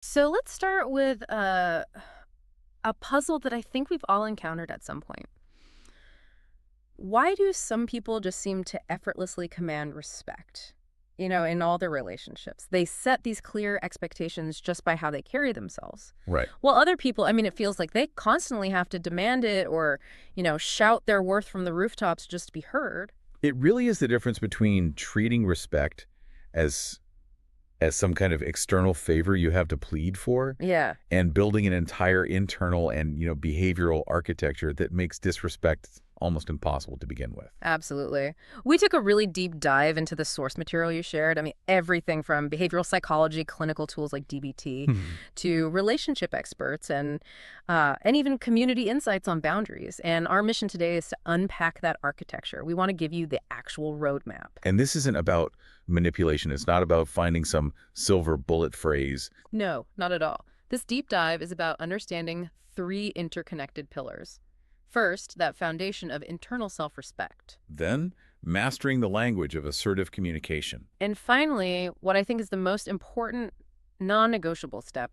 So let's start with a puzzle that I think we've all encountered at some point. Why do some people just seem to effortlessly command respect? In all their relationships. They set these clear expectations just by how they carry themselves. Right. While other people, I mean, it feels like they constantly have to demand it or, shout their worth from the rooftops just to be heard. It really is the difference between treating respect as some kind of external favor you have to plead for Yeah. and building an entire internal and, behavioral architecture that makes disrespect almost impossible to begin with. Absolutely. We took a really deep dive into the source material you shared. I mean, everything from behavioral psychology, clinical tools like DBT, Mhm. to relationship experts and even community insights on boundaries. And our mission today is to unpack that architecture. We want to give you the actual roadmap. And this isn't about manipulation. It's not about finding some silver bullet phrase. No, not at all. This deep dive is about understanding three interconnected pillars. First, that foundation of internal self-respect. Then, mastering the language of assertive communication. And finally, what I think is the most important non-negotiable step,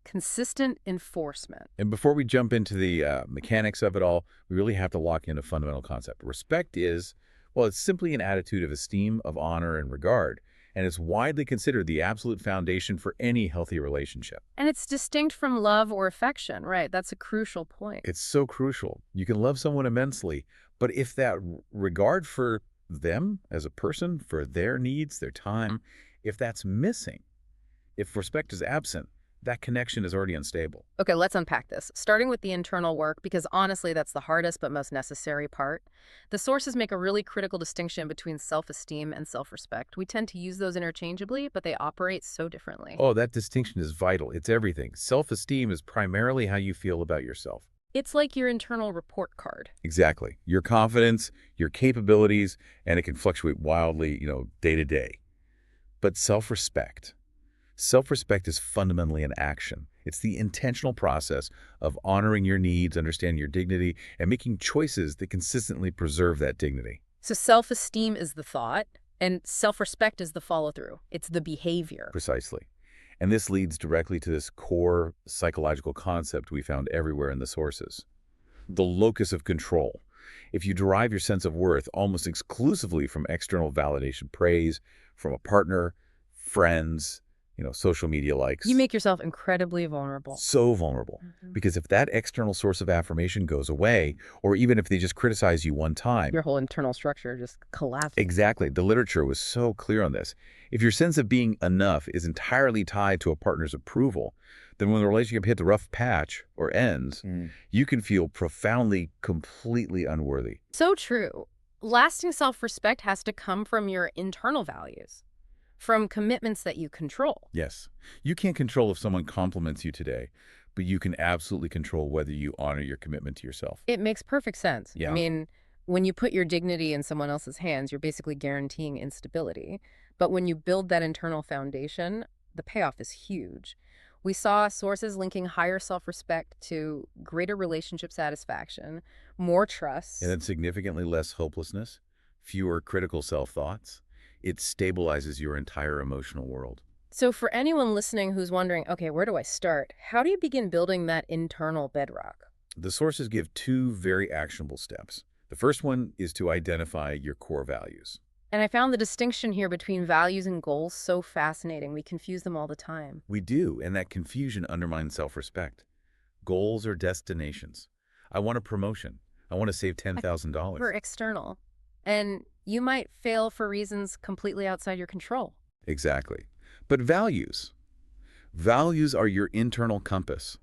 consistent enforcement. And before we jump into the mechanics of it all, we really have to lock in a fundamental concept. Respect is, well, it's simply an attitude of esteem, of honor, and regard, and it's widely considered the absolute foundation for any healthy relationship. And it's distinct from love or affection, right? That's a crucial point. It's so crucial. You can love someone immensely, but if that regard for them as a person, for their needs, their time, if that's missing, if respect is absent, that connection is already unstable. Okay, let's unpack this. Starting with the internal work, because honestly, that's the hardest but most necessary part. The sources make a really critical distinction between self-esteem and self-respect. We tend to use those interchangeably, but they operate so differently. Oh, that distinction is vital. It's everything. Self-esteem is primarily how you feel about yourself. It's like your internal report card. Exactly. Your confidence, your capabilities, and it can fluctuate wildly, day to day. But self-respect is fundamentally an action. It's the intentional process of honoring your needs, understanding your dignity, and making choices that consistently preserve that dignity. So self-esteem is the thought, and self-respect is the follow-through. It's the behavior. Precisely. And this leads directly to this core psychological concept we found everywhere in the sources. The locus of control. If you derive your sense of worth almost exclusively from external validation, praise, from a partner, friends, social media likes. You make yourself incredibly vulnerable. So vulnerable. Because if that external source of affirmation goes away, or even if they just criticize you one time. Your whole internal structure just collapses. Exactly. The literature was so clear on this. If your sense of being enough is entirely tied to a partner's approval, then when the relationship hits a rough patch or ends, you can feel profoundly, completely unworthy. So true. Lasting self-respect has to come from your internal values, from commitments that you control. Yes. You can't control if someone compliments you today, but you can absolutely control whether you honor your commitment to yourself. It makes perfect sense. Yeah. I mean, when you put your dignity in someone else's hands, you're basically guaranteeing instability. But when you build that internal foundation, the payoff is huge. We saw sources linking higher self-respect to greater relationship satisfaction, more trust. And then significantly less hopelessness, fewer critical self-thoughts. It stabilizes your entire emotional world. So for anyone listening who's wondering, okay, where do I start? How do you begin building that internal bedrock? The sources give two very actionable steps. The first one is to identify your core values. And I found the distinction here between values and goals so fascinating. We confuse them all the time. We do, and that confusion undermines self-respect. Goals are destinations. I want a promotion. I want to save For $10,000. external. And you might fail for reasons completely outside your control. Exactly. But values. Values are your internal compass.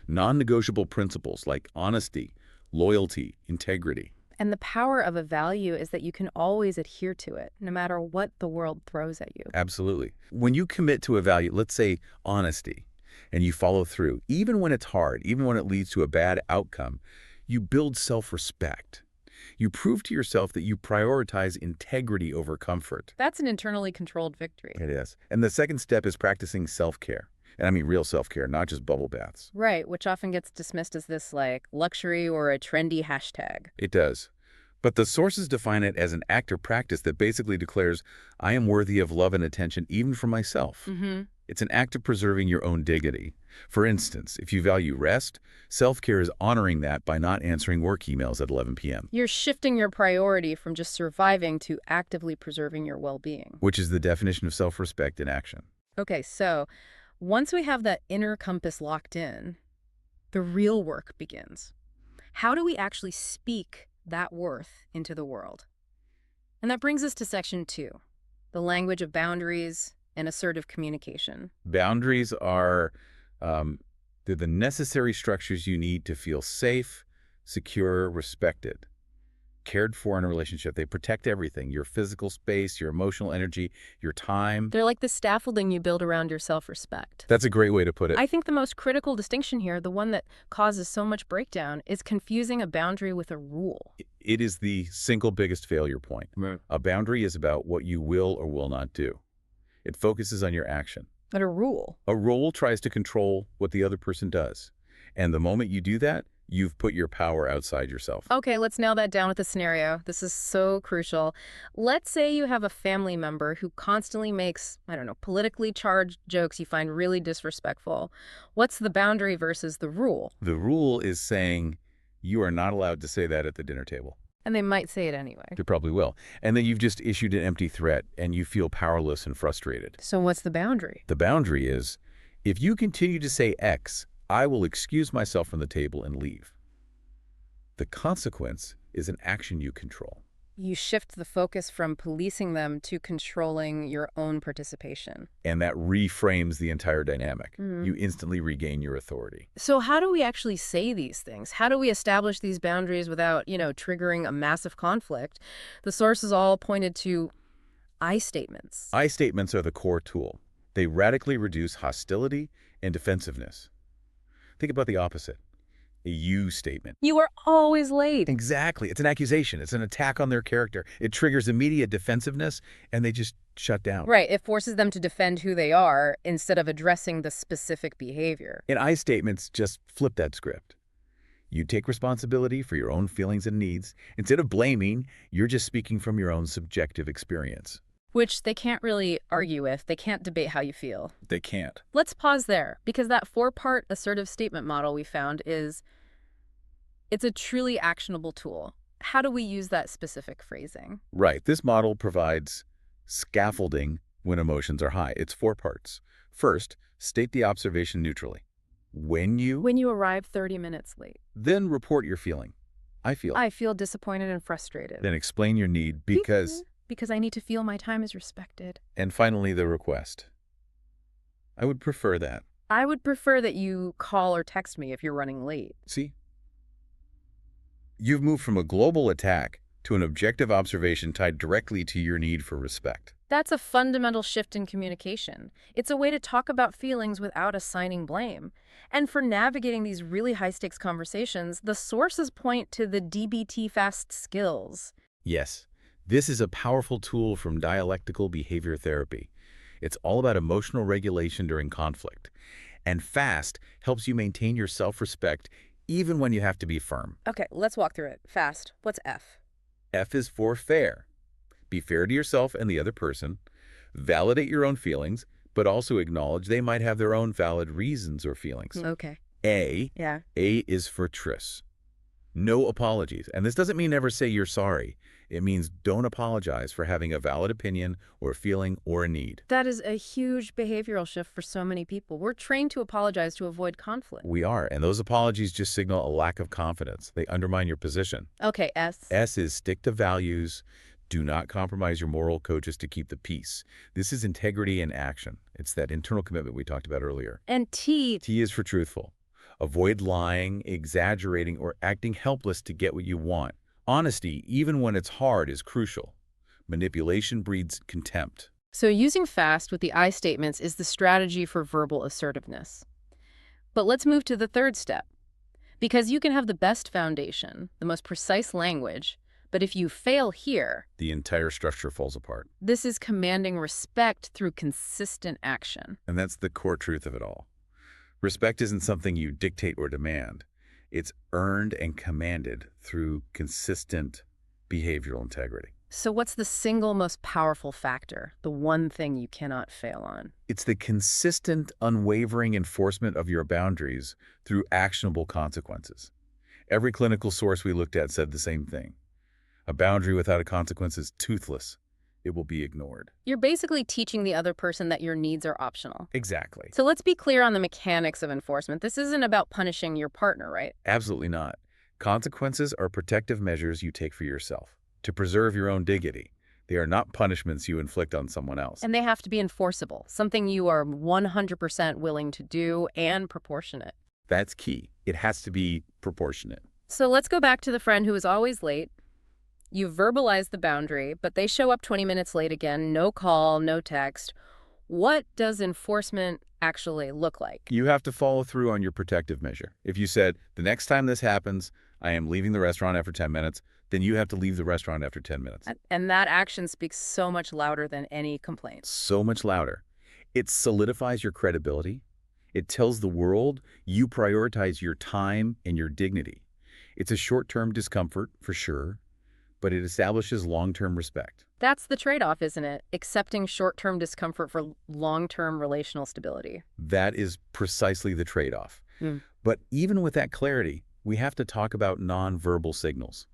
Non-negotiable principles like honesty, loyalty, integrity. And the power of a value is that you can always adhere to it, no matter what the world throws at you. Absolutely. When you commit to a value, let's say honesty, and you follow through, even when it's hard, even when it leads to a bad outcome, you build self-respect. You prove to yourself that you prioritize integrity over comfort. That's an internally controlled victory. It is. And the second step is practicing self-care. And I mean real self-care, not just bubble baths. Right, which often gets dismissed as this like luxury or a trendy hashtag. It does. But the sources define it as an act or practice that basically declares, I am worthy of love and attention even from myself. It's an act of preserving your own dignity. For instance, if you value rest, self-care is honoring that by not answering work emails at 11 p.m., You're shifting your priority from just surviving to actively preserving your well-being. which is the definition of self-respect in action. Okay, so once we have that inner compass locked in, the real work begins. How do we actually speak that worth into the world? And that brings us to section 2, the language of boundaries and assertive communication. Boundaries are they're the necessary structures you need to feel safe, secure, respected, cared for in a relationship. They protect everything, your physical space, your emotional energy, your time. They're like the scaffolding you build around your self-respect. That's a great way to put it. I think the most critical distinction here, the one that causes so much breakdown, is confusing a boundary with a rule. It is the single biggest failure point. Right. A boundary is about what you will or will not do. It focuses on your action. But a rule. A rule tries to control what the other person does. And the moment you do that, you've put your power outside yourself. Okay, let's nail that down with a scenario. This is so crucial. Let's say you have a family member who constantly makes, I don't know, politically charged jokes you find really disrespectful. What's the boundary versus the rule? The rule is saying you are not allowed to say that at the dinner table. And they might say it anyway. They probably will. And then you've just issued an empty threat and you feel powerless and frustrated. So what's the boundary? The boundary is, if you continue to say X, I will excuse myself from the table and leave. The consequence is an action you control. You shift the focus from policing them to controlling your own participation. And that reframes the entire dynamic. You instantly regain your authority. So how do we actually say these things? How do we establish these boundaries without, triggering a massive conflict? The sources all pointed to I statements. I statements are the core tool. They radically reduce hostility and defensiveness. Think about the opposite. A you statement. You are always late. Exactly. It's an accusation. It's an attack on their character. It triggers immediate defensiveness, and they just shut down. Right. It forces them to defend who they are instead of addressing the specific behavior. And I statements just flip that script. You take responsibility for your own feelings and needs. Instead of blaming, you're just speaking from your own subjective experience. Which they can't really argue with. They can't debate how you feel. They can't. Let's pause there, because that 4-part assertive statement model we found it's a truly actionable tool. How do we use that specific phrasing? Right. This model provides scaffolding when emotions are high. It's 4 parts. First, state the observation neutrally. When you arrive 30 minutes late. Then report your feeling. I feel. Disappointed and frustrated. Then explain your need because... Because I need to feel my time is respected. And finally, the request. I would prefer that. I would prefer that you call or text me if you're running late. See? You've moved from a global attack to an objective observation tied directly to your need for respect. That's a fundamental shift in communication. It's a way to talk about feelings without assigning blame. And for navigating these really high-stakes conversations, the sources point to the DBT FAST skills. Yes, this is a powerful tool from dialectical behavior therapy. It's all about emotional regulation during conflict. And FAST helps you maintain your self-respect even when you have to be firm. Okay, let's walk through it. FAST. What's F? F is for fair. Be fair to yourself and the other person. Validate your own feelings, but also acknowledge they might have their own valid reasons or feelings. Okay. A Yeah. is for tris. No apologies. And this doesn't mean never say you're sorry. It means don't apologize for having a valid opinion or feeling or a need. That is a huge behavioral shift for so many people. We're trained to apologize to avoid conflict. We are, and those apologies just signal a lack of confidence. They undermine your position. Okay, S. S is stick to values. Do not compromise your moral code just to keep the peace. This is integrity in action. It's that internal commitment we talked about earlier. And T. T is for truthful. Avoid lying, exaggerating, or acting helpless to get what you want. Honesty, even when it's hard, is crucial. Manipulation breeds contempt. So using FAST with the I statements is the strategy for verbal assertiveness. But let's move to the third step. Because you can have the best foundation, the most precise language, but if you fail here, The entire structure falls apart. this is commanding respect through consistent action. And that's the core truth of it all. Respect isn't something you dictate or demand. It's earned and commanded through consistent behavioral integrity. So what's the single most powerful factor, the one thing you cannot fail on? It's the consistent, unwavering enforcement of your boundaries through actionable consequences. Every clinical source we looked at said the same thing. A boundary without a consequence is toothless. It will be ignored. You're basically teaching the other person that your needs are optional. Exactly. So let's be clear on the mechanics of enforcement. This isn't about punishing your partner, right? Absolutely not. Consequences are protective measures you take for yourself to preserve your own dignity. They are not punishments you inflict on someone else. And they have to be enforceable, something you are 100% willing to do and proportionate. That's key. It has to be proportionate. So let's go back to the friend who is always late. You verbalize the boundary, but they show up 20 minutes late again, no call, no text. What does enforcement actually look like? You have to follow through on your protective measure. If you said, the next time this happens, I am leaving the restaurant after 10 minutes, then you have to leave the restaurant after 10 minutes. And that action speaks so much louder than any complaint. So much louder. It solidifies your credibility. It tells the world you prioritize your time and your dignity. It's a short-term discomfort, for sure, but it establishes long-term respect. That's the trade-off, isn't it? Accepting short-term discomfort for long-term relational stability. That is precisely the trade-off. Mm. But even with that clarity, we have to talk about nonverbal signals.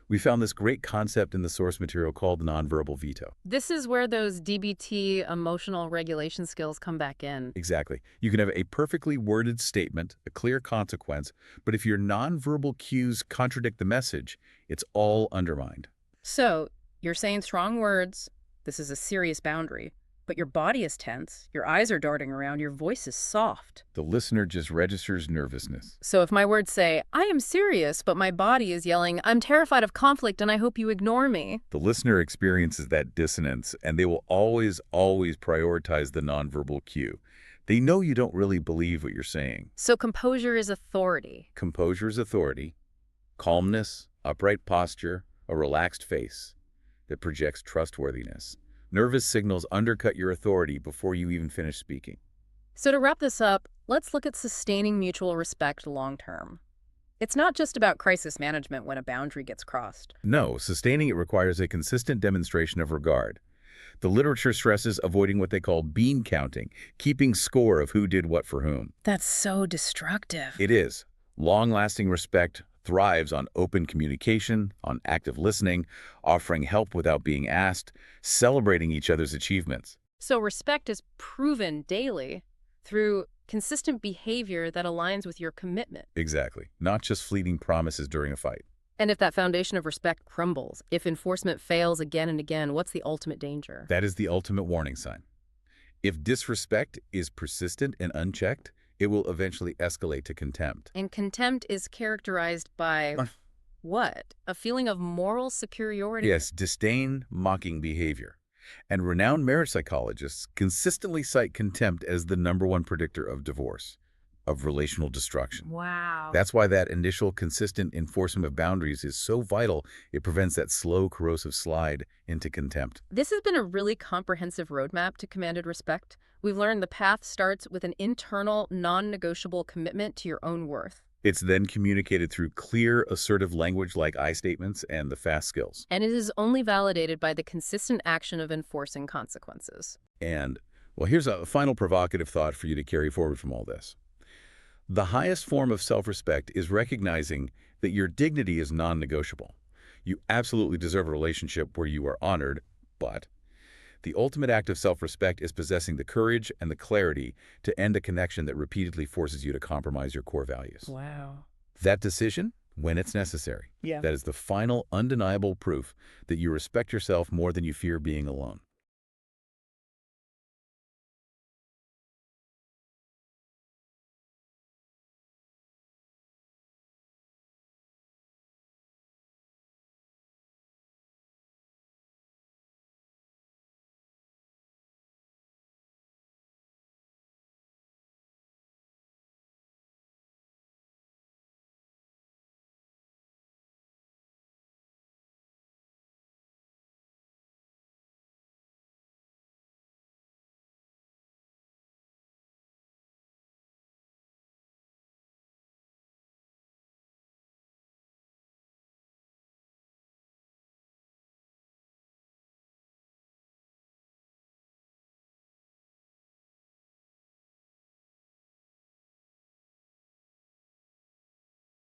We found this great concept in the source material called the nonverbal veto. This is where those DBT emotional regulation skills come back in. Exactly. You can have a perfectly worded statement, a clear consequence, but if your nonverbal cues contradict the message, it's all undermined. So, you're saying strong words, this is a serious boundary, but your body is tense, your eyes are darting around, your voice is soft. The listener just registers nervousness. So if my words say, I am serious, but my body is yelling, I'm terrified of conflict and I hope you ignore me. The listener experiences that dissonance, and they will always prioritize the nonverbal cue. They know you don't really believe what you're saying. So composure is authority. Composure is authority. Calmness, upright posture, a relaxed face that projects trustworthiness. Nervous signals undercut your authority before you even finish speaking. So to wrap this up, let's look at sustaining mutual respect long term. It's not just about crisis management when a boundary gets crossed. No, sustaining it requires a consistent demonstration of regard. The literature stresses avoiding what they call bean counting, keeping score of who did what for whom. That's so destructive. It is. Long-lasting respect thrives on open communication, on active listening, offering help without being asked, celebrating each other's achievements. So respect is proven daily through consistent behavior that aligns with your commitment. Exactly. Not just fleeting promises during a fight. And if that foundation of respect crumbles, if enforcement fails again and again, what's the ultimate danger? That is the ultimate warning sign. If disrespect is persistent and unchecked, it will eventually escalate to contempt. And contempt is characterized by what? A feeling of moral superiority? Yes, disdain, mocking behavior. And renowned marriage psychologists consistently cite contempt as the #1 predictor of divorce, of relational destruction. Wow. That's why that initial consistent enforcement of boundaries is so vital. It prevents that slow, corrosive slide into contempt. This has been a really comprehensive roadmap to commanded respect. We've learned the path starts with an internal, non-negotiable commitment to your own worth. It's then communicated through clear, assertive language like I statements and the FAST skills. And it is only validated by the consistent action of enforcing consequences. And, well, here's a final provocative thought for you to carry forward from all this. The highest form of self-respect is recognizing that your dignity is non-negotiable. You absolutely deserve a relationship where you are honored, but the ultimate act of self-respect is possessing the courage and the clarity to end a connection that repeatedly forces you to compromise your core values. Wow. That decision, when it's necessary, Yeah. that is the final undeniable proof that you respect yourself more than you fear being alone.